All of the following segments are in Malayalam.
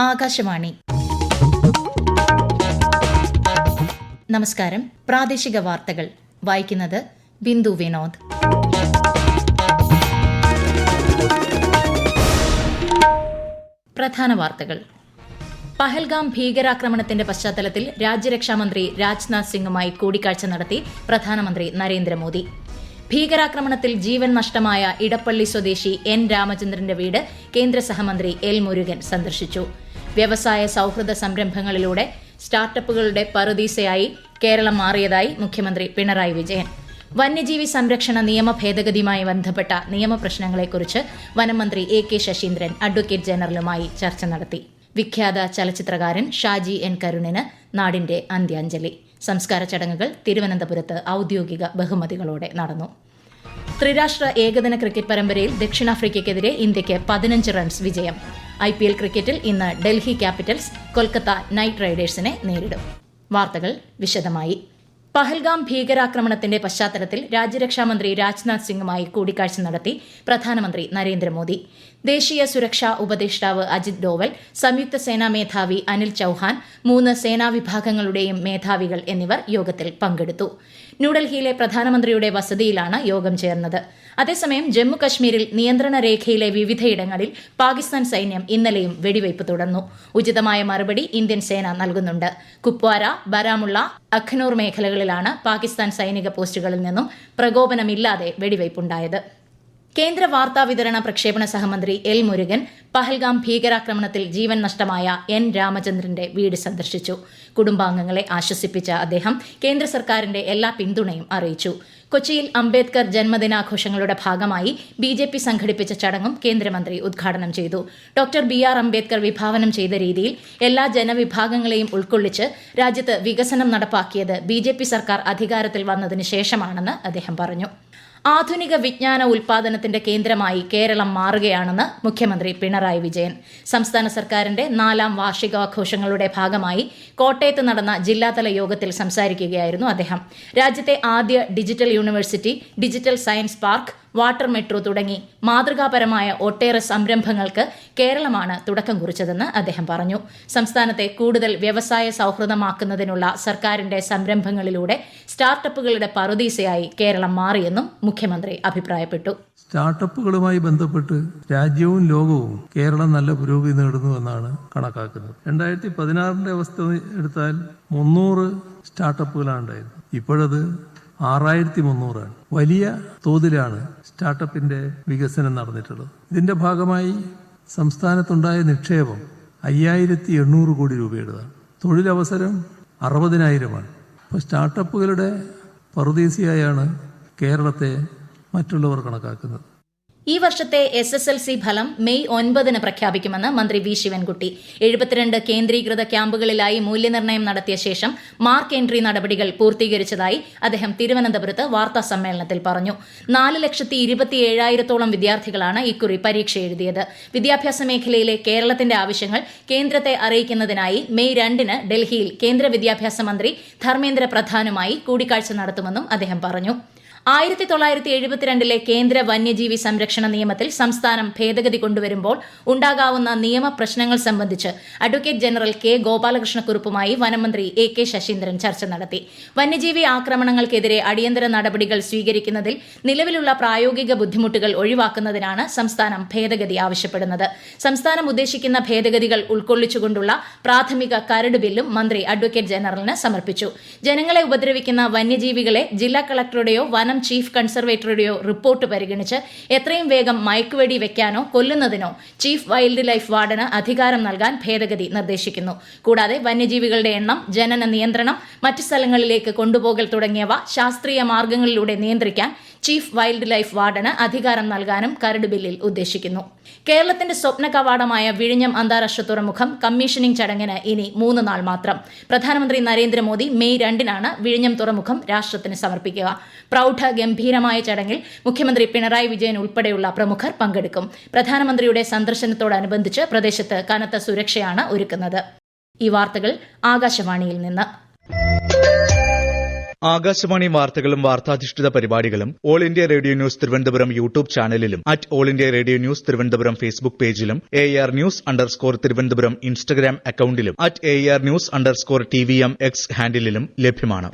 ആകാശവാണി. നമസ്കാരം. പ്രാദേശിക വാർത്തകൾ വായിക്കുന്നത് ബിന്ദു വിനോദ്. പ്രധാന വാർത്തകൾ. പഹൽഗാം ഭീകരാക്രമണത്തിന്റെ പശ്ചാത്തലത്തിൽ രാജ്യരക്ഷാമന്ത്രി രാജ്നാഥ് സിംഗുമായി കൂടിക്കാഴ്ച നടത്തി പ്രധാനമന്ത്രി നരേന്ദ്രമോദി. ഭീകരാക്രമണത്തിൽ ജീവൻ നഷ്ടമായ ഇടപ്പള്ളി സ്വദേശി എൻ രാമചന്ദ്രന്റെ വീട് കേന്ദ്ര സഹമന്ത്രി എൽ മുരുകൻ സന്ദർശിച്ചു. വ്യവസായ സൌഹൃദ സംരംഭങ്ങളിലൂടെ സ്റ്റാർട്ടപ്പുകളുടെ പറുദീസയായി കേരളം മാറിയതായി മുഖ്യമന്ത്രി പിണറായി വിജയൻ. വന്യജീവി സംരക്ഷണ നിയമ ഭേദഗതിയുമായി ബന്ധപ്പെട്ട നിയമപ്രശ്നങ്ങളെക്കുറിച്ച് വനംമന്ത്രി എ കെ ശശീന്ദ്രൻ അഡ്വക്കേറ്റ് ജനറലുമായി ചർച്ച നടത്തി. വിഖ്യാത ചലച്ചിത്രകാരൻ ഷാജി എൻ കരുണിന് നാടിന്റെ അന്ത്യാഞ്ജലി. സംസ്കാര ചടങ്ങുകൾ തിരുവനന്തപുരത്ത് ഔദ്യോഗിക ബഹുമതികളോടെ നടന്നു. ത്രിരാഷ്ട്ര ഏകദിന ക്രിക്കറ്റ് പരമ്പരയിൽ ദക്ഷിണാഫ്രിക്കയ്ക്കെതിരെ ഇന്ത്യയ്ക്ക് 15 റൺസ് വിജയം. IPL ക്രിക്കറ്റിൽ ഇന്ന് ഡൽഹി ക്യാപിറ്റൽസ് കൊൽക്കത്ത നൈറ്റ് റൈഡേഴ്സിനെ നേരിടും. വാർത്തകൾ വിശദമായി. പഹൽഗാം ഭീകരാക്രമണത്തിന്റെ പശ്ചാത്തലത്തിൽ രാജ്യരക്ഷാമന്ത്രി രാജ്നാഥ് സിംഗുമായി കൂടിക്കാഴ്ച നടത്തി പ്രധാനമന്ത്രി നരേന്ദ്രമോദി. ദേശീയ സുരക്ഷാ ഉപദേഷ്ടാവ് അജിത് ഡോവൽ, സംയുക്ത സേനാ മേധാവി അനിൽ ചൌഹാൻ, 3 സേനാ വിഭാഗങ്ങളുടെയും മേധാവികൾ എന്നിവർ യോഗത്തിൽ പങ്കെടുത്തു. ന്യൂഡൽഹിയിലെ പ്രധാനമന്ത്രിയുടെ വസതിയിലാണ് യോഗം ചേർന്നത്. അതേസമയം ജമ്മു കശ്മീരിൽ നിയന്ത്രണ രേഖയിലെ വിവിധയിടങ്ങളിൽ പാകിസ്ഥാൻ സൈന്യം ഇന്നലെയും വെടിവയ്പ് തുടർന്നു. ഉചിതമായ മറുപടി ഇന്ത്യൻ സേന നൽകുന്നുണ്ട്. കുപ്വാര, ബരാമുള്ള, അഖ്നൂർ മേഖലകളിലാണ് പാകിസ്ഥാൻ സൈനിക പോസ്റ്റുകളിൽ നിന്നും പ്രകോപനമില്ലാതെ വെടിവയ്പുണ്ടായത്. കേന്ദ്ര വാർത്താവിതരണ പ്രക്ഷേപണ സഹമന്ത്രി എൽ മുരുകൻ പഹൽഗാം ഭീകരാക്രമണത്തിൽ ജീവൻ നഷ്ടമായ എൻ രാമചന്ദ്രന്റെ വീട് സന്ദർശിച്ചു. കുടുംബാംഗങ്ങളെ ആശ്വസിപ്പിച്ച അദ്ദേഹം കേന്ദ്ര സർക്കാരിന്റെ എല്ലാ പിന്തുണയും അറിയിച്ചു. കൊച്ചിയിൽ അംബേദ്കർ ജന്മദിനാഘോഷങ്ങളുടെ ഭാഗമായി BJP സംഘടിപ്പിച്ച ചടങ്ങും കേന്ദ്രമന്ത്രി ഉദ്ഘാടനം ചെയ്തു. ഡോക്ടർ BR അംബേദ്കർ വിഭാവനം ചെയ്ത രീതിയിൽ എല്ലാ ജനവിഭാഗങ്ങളെയും ഉൾക്കൊള്ളിച്ച് രാജ്യത്ത് വികസനം നടപ്പാക്കിയത് BJP സർക്കാർ അധികാരത്തിൽ വന്നതിന് ശേഷമാണെന്ന് അദ്ദേഹം പറഞ്ഞു. ആധുനിക വിജ്ഞാന ഉൽപാദനത്തിന്റെ കേന്ദ്രമായി കേരളം മാറുകയാണെന്ന് മുഖ്യമന്ത്രി പിണറായി വിജയൻ. സംസ്ഥാന സർക്കാരിന്റെ 4ാം വാർഷികാഘോഷങ്ങളുടെ ഭാഗമായി കോട്ടയത്ത് നടന്ന ജില്ലാതല യോഗത്തിൽ സംസാരിക്കുകയായിരുന്നു അദ്ദേഹം. രാജ്യത്തെ ആദ്യ digital university, digital science park, water metro തുടങ്ങി മാതൃകാപരമായ ഒട്ടേറെ സംരംഭങ്ങൾക്ക് കേരളമാണ് തുടക്കം കുറിച്ചതെന്ന് അദ്ദേഹം പറഞ്ഞു. സംസ്ഥാനത്തെ കൂടുതൽ വ്യവസായ സൌഹൃദമാക്കുന്നതിനുള്ള സർക്കാരിന്റെ സംരംഭങ്ങളിലൂടെ സ്റ്റാർട്ടപ്പുകളുടെ പറുദീസയായി കേരളം മാറിയെന്നും മുഖ്യമന്ത്രി അഭിപ്രായപ്പെട്ടു. സ്റ്റാർട്ടപ്പുകളുമായി ബന്ധപ്പെട്ട് രാജ്യവും ലോകവും കേരളം നല്ല പുരോഗതി നേടുന്നുവെന്നാണ് കണക്കാക്കുന്നത്. 2016 അവസ്ഥ എടുത്താൽ 300 സ്റ്റാർട്ടപ്പുകളാണ് ഉണ്ടായിരുന്നത്. ഇപ്പോഴത് 6300 ആണ്. വലിയ തോതിലാണ് സ്റ്റാർട്ടപ്പിന്റെ വികസനം നടന്നിട്ടുള്ളത്. ഇതിന്റെ ഭാഗമായി സംസ്ഥാനത്തുണ്ടായ നിക്ഷേപം 5800 കോടി രൂപയുടേതാണ്. തൊഴിലവസരം 60,000 അപ്പോൾ സ്റ്റാർട്ടപ്പുകളുടെ പറുദീസയായാണ് കേരളത്തെ മറ്റുള്ളവർ കണക്കാക്കുന്നത്. ഈ വർഷത്തെ SSLC ഫലം മെയ് 9 പ്രഖ്യാപിക്കുമെന്ന് മന്ത്രി വി ശിവൻകുട്ടി. 72 കേന്ദ്രീകൃത ക്യാമ്പുകളിലായി മൂല്യനിർണ്ണയം നടത്തിയ ശേഷം മാർക്ക് എൻട്രി നടപടികൾ പൂർത്തീകരിച്ചതായി അദ്ദേഹം തിരുവനന്തപുരത്ത് വാർത്താ സമ്മേളനത്തിൽ പറഞ്ഞു. 4,27,000-ഓളം വിദ്യാർത്ഥികളാണ് ഇക്കുറി പരീക്ഷ എഴുതിയത്. വിദ്യാഭ്യാസ മേഖലയിലെ കേരളത്തിന്റെ ആവശ്യങ്ങൾ കേന്ദ്രത്തെ അറിയിക്കുന്നതിനായി മെയ് 2 ഡൽഹിയിൽ കേന്ദ്ര വിദ്യാഭ്യാസ മന്ത്രി ധർമ്മേന്ദ്ര പ്രധാനുമായി കൂടിക്കാഴ്ച നടത്തുമെന്നും അദ്ദേഹം പറഞ്ഞു. 1972 കേന്ദ്ര വന്യജീവി സംരക്ഷണ നിയമത്തിൽ സംസ്ഥാനം ഭേദഗതി കൊണ്ടുവരുമ്പോൾ ഉണ്ടാകാവുന്ന നിയമപ്രശ്നങ്ങൾ സംബന്ധിച്ച് അഡ്വക്കേറ്റ് ജനറൽ കെ ഗോപാലകൃഷ്ണക്കുറുപ്പുമായി വനംമന്ത്രി എ കെ ശശീന്ദ്രൻ ചർച്ച നടത്തി. വന്യജീവി ആക്രമണങ്ങൾക്കെതിരെ അടിയന്തര നടപടികൾ സ്വീകരിക്കുന്നതിൽ നിലവിലുള്ള പ്രായോഗിക ബുദ്ധിമുട്ടുകൾ ഒഴിവാക്കുന്നതിനാണ് സംസ്ഥാനം ഭേദഗതി ആവശ്യപ്പെടുന്നത്. സംസ്ഥാനം ഉദ്ദേശിക്കുന്ന ഭേദഗതികൾ ഉൾക്കൊള്ളിച്ചുകൊണ്ടുള്ള പ്രാഥമിക കരട് ബില്ലും മന്ത്രി അഡ്വക്കേറ്റ് ജനറലിന് സമർപ്പിച്ചു. ജനങ്ങളെ ഉപദ്രവിക്കുന്ന വന്യജീവികളെ ജില്ലാ കളക്ടറുടെയോ ചീഫ് കൺസർവേറ്ററുടെയോ റിപ്പോർട്ട് പരിഗണിച്ച് എത്രയും വേഗം മയക്കുവെടി വെക്കാനോ കൊല്ലുന്നതിനോ ചീഫ് വൈൽഡ് ലൈഫ് വാർഡന് അധികാരം നൽകാൻ ഭേദഗതി നിർദ്ദേശിക്കുന്നു. കൂടാതെ വന്യജീവികളുടെ എണ്ണം, ജനന നിയന്ത്രണം, മറ്റു സ്ഥലങ്ങളിലേക്ക് കൊണ്ടുപോകൽ തുടങ്ങിയവ ശാസ്ത്രീയ മാർഗങ്ങളിലൂടെ നിയന്ത്രിക്കാൻ ചീഫ് വൈൽഡ് ലൈഫ് വാർഡന് അധികാരം നൽകാനും കരട് ബില്ലിൽ ഉദ്ദേശിക്കുന്നു. കേരളത്തിന്റെ സ്വപ്ന കവാടമായ വിഴിഞ്ഞം അന്താരാഷ്ട്ര തുറമുഖം കമ്മീഷനിംഗ് ചടങ്ങിന് ഇനി 3 നാൾ മാത്രം. പ്രധാനമന്ത്രി നരേന്ദ്രമോദി മെയ് 2 വിഴിഞ്ഞം തുറമുഖം രാഷ്ട്രത്തിന് സമർപ്പിക്കുക. ഗംഭീരമായ ചടങ്ങിൽ മുഖ്യമന്ത്രി പിണറായി വിജയൻ ഉൾപ്പെടെയുള്ള പ്രമുഖർ പങ്കെടുക്കും. പ്രധാനമന്ത്രിയുടെ സന്ദർശനത്തോടനുബന്ധിച്ച് പ്രദേശത്ത് കനത്ത സുരക്ഷയാണ് ഒരുക്കുന്നത്. ഈ വാർത്തകൾ ആകാശവാണിയിൽ നിന്ന്. ആകാശവാണി വാർത്തകളും വാർത്താധിഷ്ഠിത പരിപാടികളും All India Radio News Thiruvananthapuram YouTube ചാനലിലും All India Radio News Thiruvananthapuram Facebook പേജിലും AR News_ തിരുവനന്തപുരം ഇൻസ്റ്റഗ്രാം അക്കൌണ്ടിലും AR News_TVM X ഹാൻഡിലും ലഭ്യമാണ്.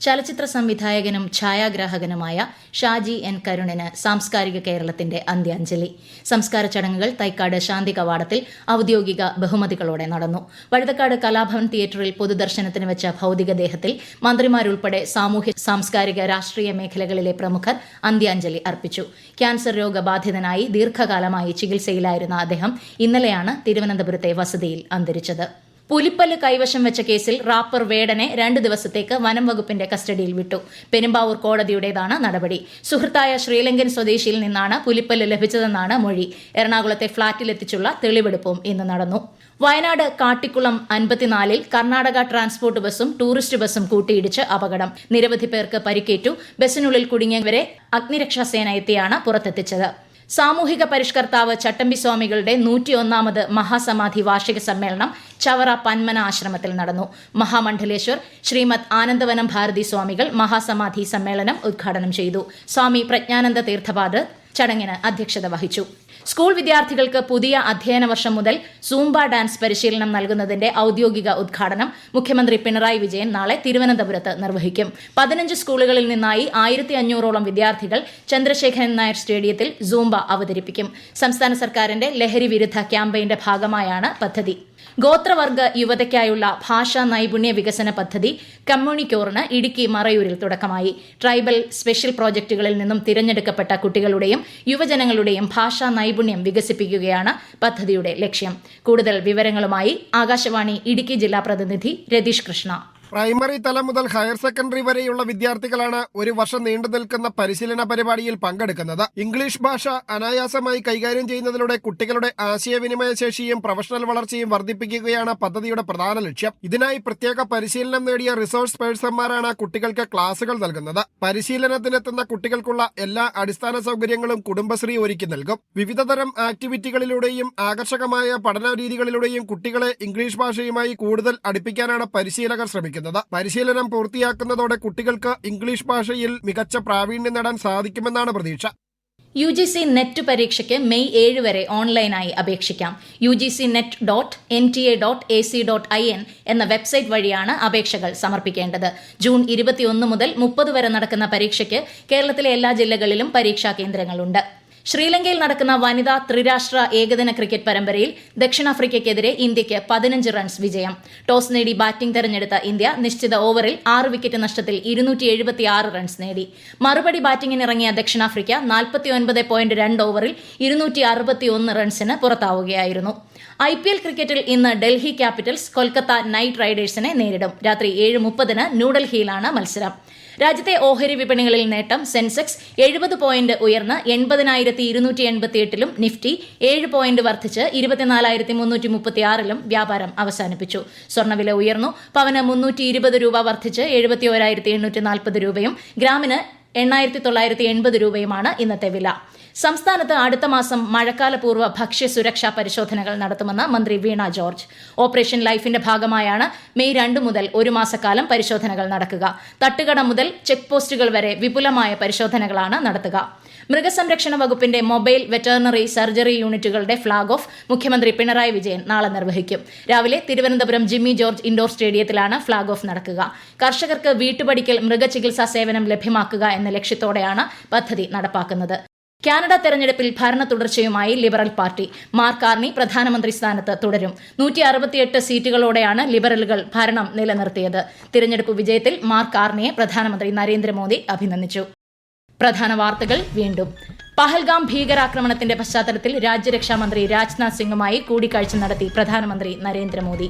ചലച്ചിത്ര സംവിധായകനും ഛായാഗ്രാഹകനുമായ ഷാജി N. കരുണിന് സാംസ്കാരിക കേരളത്തിന്റെ അന്ത്യാഞ്ജലി. സംസ്കാര ചടങ്ങുകൾ തൈക്കാട് ശാന്തി കവാടത്തിൽ ഔദ്യോഗിക ബഹുമതികളോടെ നടന്നു. വഴുതക്കാട് കലാഭവൻ തിയേറ്ററിൽ പൊതുദർശനത്തിന് വെച്ച ഭൌതികദേഹത്തിൽ മന്ത്രിമാരുൾപ്പെടെ സാമൂഹ്യ സാംസ്കാരിക രാഷ്ട്രീയ മേഖലകളിലെ പ്രമുഖർ അന്ത്യാഞ്ജലി അർപ്പിച്ചു. ക്യാൻസർ രോഗബാധിതനായി ദീർഘകാലമായി ചികിത്സയിലായിരുന്ന അദ്ദേഹം ഇന്നലെയാണ് തിരുവനന്തപുരത്തെ വസതിയിൽ അന്തരിച്ചത്. പുലിപ്പല്ല് കൈവശം വെച്ച കേസിൽ റാപ്പർ വേടനെ 2 ദിവസത്തേക്ക് വനം വകുപ്പിന്റെ കസ്റ്റഡിയിൽ വിട്ടു. പെരുമ്പാവൂർ കോടതിയുടേതാണ് നടപടി. സുഹൃത്തായ ശ്രീലങ്കൻ സ്വദേശിയിൽ നിന്നാണ് പുലിപ്പല്ല് ലഭിച്ചതെന്നാണ് മൊഴി. എറണാകുളത്തെ ഫ്ളാറ്റിലെത്തിച്ചുള്ള തെളിവെടുപ്പും ഇന്ന് നടന്നു. വയനാട് കാട്ടിക്കുളം 54-ൽ കർണാടക ട്രാൻസ്പോർട്ട് ബസും ടൂറിസ്റ്റ് ബസും കൂട്ടിയിടിച്ച് അപകടം. നിരവധി പേർക്ക് പരിക്കേറ്റു. ബസിനുള്ളിൽ കുടുങ്ങിയവരെ അഗ്നിരക്ഷാസേന എത്തിയാണ് പുറത്തെത്തിച്ചത്. സാമൂഹിക പരിഷ്കർത്താവ് ചട്ടമ്പി സ്വാമികളുടെ 101ാമത് മഹാസമാധി വാർഷിക സമ്മേളനം ചവറ പന്മന ആശ്രമത്തിൽ നടന്നു. മഹാമണ്ഡലേശ്വർ ശ്രീമദ് ആനന്ദവനം ഭാരതി സ്വാമികൾ മഹാസമാധി സമ്മേളനം ഉദ്ഘാടനം ചെയ്തു. സ്വാമി പ്രജ്ഞാനന്ദ തീർത്ഥപാദർ ചടങ്ങിന് അധ്യക്ഷത വഹിച്ചു. സ്കൂൾ വിദ്യാർത്ഥികൾക്ക് പുതിയ അധ്യയന വർഷം മുതൽ സൂംബ ഡാൻസ് പരിശീലനം നൽകുന്നതിന്റെ ഔദ്യോഗിക ഉദ്ഘാടനം മുഖ്യമന്ത്രി പിണറായി വിജയൻ നാളെ തിരുവനന്തപുരത്ത് നിർവഹിക്കും. 15 സ്കൂളുകളിൽ നിന്നായി 1500ഓളം വിദ്യാർത്ഥികൾ ചന്ദ്രശേഖരൻ നായർ സ്റ്റേഡിയത്തിൽ സൂംബ അവതരിപ്പിക്കും. സംസ്ഥാന സർക്കാരിന്റെ ലഹരി വിരുദ്ധ ക്യാമ്പയിന്റെ ഭാഗമായാണ് പദ്ധതി. ഗോത്രവർഗ യുവതയ്ക്കായുള്ള ഭാഷാ നൈപുണ്യ വികസന പദ്ധതി കമ്മ്യൂണിക്കോറിന് ഇടുക്കി മറയൂരിൽ തുടക്കമായി. ട്രൈബൽ സ്പെഷ്യൽ പ്രോജക്ടുകളിൽ നിന്നും തിരഞ്ഞെടുക്കപ്പെട്ട കുട്ടികളുടെയും യുവജനങ്ങളുടെയും ഭാഷാ നൈപുണ്യം വികസിപ്പിക്കുകയാണ് പദ്ധതിയുടെ ലക്ഷ്യം. കൂടുതൽ വിവരങ്ങളുമായി ആകാശവാണി ഇടുക്കി ജില്ലാ പ്രതിനിധി രതീഷ് കൃഷ്ണ. പ്രൈമറി തലം മുതൽ ഹയർ സെക്കൻഡറി വരെയുള്ള വിദ്യാർത്ഥികളാണ് ഒരു വർഷം നീണ്ടു നിൽക്കുന്ന പരിശീലന പരിപാടിയിൽ പങ്കെടുക്കുന്നത്. ഇംഗ്ലീഷ് ഭാഷ അനായാസമായി കൈകാര്യം ചെയ്യുന്നതിലൂടെ കുട്ടികളുടെ ആശയവിനിമയ ശേഷിയും പ്രൊഫഷണൽ വളർച്ചയും വർദ്ധിപ്പിക്കുകയാണ് പദ്ധതിയുടെ പ്രധാന ലക്ഷ്യം. ഇതിനായി പ്രത്യേക പരിശീലനം നേടിയ റിസോഴ്സ് പേഴ്സൺമാരാണ് കുട്ടികൾക്ക് ക്ലാസുകൾ നൽകുന്നത്. പരിശീലനത്തിനെത്തുന്ന കുട്ടികൾക്കുള്ള എല്ലാ അടിസ്ഥാന സൗകര്യങ്ങളും കുടുംബശ്രീ ഒരുക്കി നൽകും. വിവിധതരം ആക്ടിവിറ്റികളിലൂടെയും ആകർഷകമായ പഠന രീതികളിലൂടെയും കുട്ടികളെ ഇംഗ്ലീഷ് ഭാഷയുമായി കൂടുതൽ അടുപ്പിക്കാനാണ് പരിശീലകർ ശ്രമിക്കുന്നത്. പരിശീലനം പൂർത്തിയാക്കുന്നതോടെ കുട്ടികൾക്ക് ഇംഗ്ലീഷ് ഭാഷയിൽ മികച്ച പ്രാവീണ്യം നേടാൻ സാധിക്കുമെന്നാണ് പ്രതീക്ഷ. UGC നെറ്റ് പരീക്ഷയ്ക്ക് മെയ് 7 വരെ ഓൺലൈനായി അപേക്ഷിക്കാം. UGCnet.nta.ac.in എന്ന വെബ്സൈറ്റ് വഴിയാണ് അപേക്ഷകൾ സമർപ്പിക്കേണ്ടത്. ജൂൺ 21 മുതൽ 30 വരെ നടക്കുന്ന പരീക്ഷയ്ക്ക് കേരളത്തിലെ എല്ലാ ജില്ലകളിലും പരീക്ഷാ കേന്ദ്രങ്ങളുണ്ട്. ശ്രീലങ്കയിൽ നടക്കുന്ന വനിതാ ത്രിരാഷ്ട്ര ഏകദിന ക്രിക്കറ്റ് പരമ്പരയിൽ ദക്ഷിണാഫ്രിക്കയ്ക്കെതിരെ ഇന്ത്യയ്ക്ക് 15 റൺസ് വിജയം. ടോസ് നേടി ബാറ്റിംഗ് തെരഞ്ഞെടുത്ത ഇന്ത്യ നിശ്ചിത ഓവറിൽ 6 വിക്കറ്റ് നഷ്ടത്തിൽ 276 റൺസ് നേടി. മറുപടി ബാറ്റിംഗിനിറങ്ങിയ ദക്ഷിണാഫ്രിക്ക 49.2 ഓവറിൽ 261 റൺസിന് പുറത്താവുകയായിരുന്നു. IPL ക്രിക്കറ്റിൽ ഇന്ന് ഡൽഹി ക്യാപിറ്റൽസ് കൊൽക്കത്ത നൈറ്റ് റൈഡേഴ്സിനെ നേരിടും. രാത്രി 7:30 ന്യൂഡൽഹിയിലാണ് മത്സരം. രാജ്യത്തെ ഓഹരി വിപണികളിൽ നേട്ടം. സെൻസെക്സ് 70 പോയിന്റ് ഉയർന്ന് 80,288-ലും നിഫ്റ്റി 7 പോയിന്റ് വർദ്ധിച്ച് 24,336-ലും വ്യാപാരം അവസാനിപ്പിച്ചു. സ്വർണ്ണവില ഉയർന്നു. പവന് 320 രൂപ വർദ്ധിച്ച് 71,840 രൂപയും ഗ്രാമിന് 8,980 രൂപയുമാണ് ഇന്നത്തെ വില. സംസ്ഥാനത്ത് അടുത്ത മാസം മഴക്കാലപൂർവ്വ ഭക്ഷ്യസുരക്ഷാ പരിശോധനകൾ നടത്തുമെന്ന് മന്ത്രി വീണ ജോർജ്. ഓപ്പറേഷൻ ലൈഫിന്റെ ഭാഗമായാണ് മെയ് 2 മുതൽ 1 മാസക്കാലം പരിശോധനകൾ നടക്കുക. തട്ടുകട മുതൽ ചെക്ക് പോസ്റ്റുകൾ വരെ വിപുലമായ പരിശോധനകളാണ് നടത്തുക. മൃഗസംരക്ഷണ വകുപ്പിന്റെ മൊബൈൽ വെറ്ററിനറി സർജറി യൂണിറ്റുകളുടെ ഫ്ളാഗ് ഓഫ് മുഖ്യമന്ത്രി പിണറായി വിജയൻ നാളെ നിർവഹിക്കും. രാവിലെ തിരുവനന്തപുരം ജിമ്മി ജോർജ് ഇൻഡോർ സ്റ്റേഡിയത്തിലാണ് ഫ്ളാഗ് ഓഫ് നടക്കുക. കർഷകർക്ക് വീട്ടുപടിക്കൽ മൃഗചികിത്സാ സേവനം ലഭ്യമാക്കുക എന്ന ലക്ഷ്യത്തോടെയാണ് പദ്ധതി നടപ്പാക്കുന്നത്. കാനഡ തെരഞ്ഞെടുപ്പിൽ ഭരണ തുടർച്ചയുമായി ലിബറൽ പാർട്ടി. മാർക്ക് കാർണി പ്രധാനമന്ത്രി സ്ഥാനത്ത് തുടരും. 168 സീറ്റുകളോടെയാണ് ലിബറലുകൾ ഭരണം നിലനിർത്തിയത്. തിരഞ്ഞെടുപ്പ് വിജയത്തിൽ മാർക്ക് കാർണിയെ പ്രധാനമന്ത്രി നരേന്ദ്രമോദി അഭിനന്ദിച്ചു. പ്രധാന വാർത്തകൾ വീണ്ടും. പഹൽഗാം ഭീകരാക്രമണത്തിന്റെ പശ്ചാത്തലത്തിൽ രാജ്യരക്ഷാമന്ത്രി രാജ്നാഥ് സിംഗുമായി കൂടിക്കാഴ്ച നടത്തി പ്രധാനമന്ത്രി നരേന്ദ്രമോദി.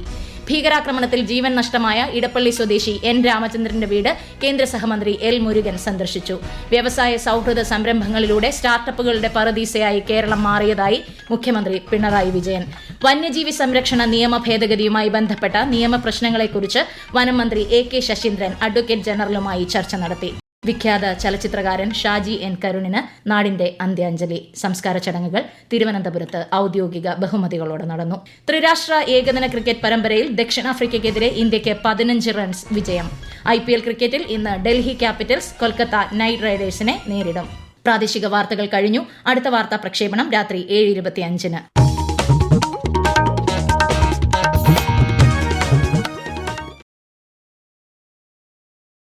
ഭീകരാക്രമണത്തിൽ ജീവൻ നഷ്ടമായ ഇടപ്പള്ളി സ്വദേശി N. രാമചന്ദ്രന്റെ വീട് കേന്ദ്ര സഹമന്ത്രി L. മുരുകൻ സന്ദർശിച്ചു. വ്യവസായ സൌഹൃദ സംരംഭങ്ങളിലൂടെ സ്റ്റാർട്ടപ്പുകളുടെ പറദീസയായി കേരളം മാറിയതായി മുഖ്യമന്ത്രി പിണറായി വിജയൻ. വന്യജീവി സംരക്ഷണ നിയമ ഭേദഗതിയുമായി ബന്ധപ്പെട്ട നിയമപ്രശ്നങ്ങളെക്കുറിച്ച് വനം മന്ത്രി AK ശശീന്ദ്രൻ അഡ്വക്കേറ്റ് ജനറലുമായി ചർച്ച നടത്തി. വിഖ്യാത ചലച്ചിത്രകാരൻ ഷാജി എൻ കരുണിന് നാടിന്റെ അന്ത്യാഞ്ജലി. സംസ്കാര ചടങ്ങുകൾ തിരുവനന്തപുരത്ത് ഔദ്യോഗിക ബഹുമതികളോടെ നടന്നു. ത്രിരാഷ്ട്ര ഏകദിന ക്രിക്കറ്റ് പരമ്പരയിൽ ദക്ഷിണാഫ്രിക്കയ്ക്കെതിരെ ഇന്ത്യയ്ക്ക് 15 റൺസ് വിജയം. IPL ക്രിക്കറ്റിൽ ഇന്ന് ഡൽഹി ക്യാപിറ്റൽസ് കൊൽക്കത്ത നൈറ്റ് റൈഡേഴ്സിനെ നേരിടും. പ്രാദേശിക വാർത്തകൾ കഴിഞ്ഞു. അടുത്ത വാർത്താ പ്രക്ഷേപണം രാത്രി 7:25.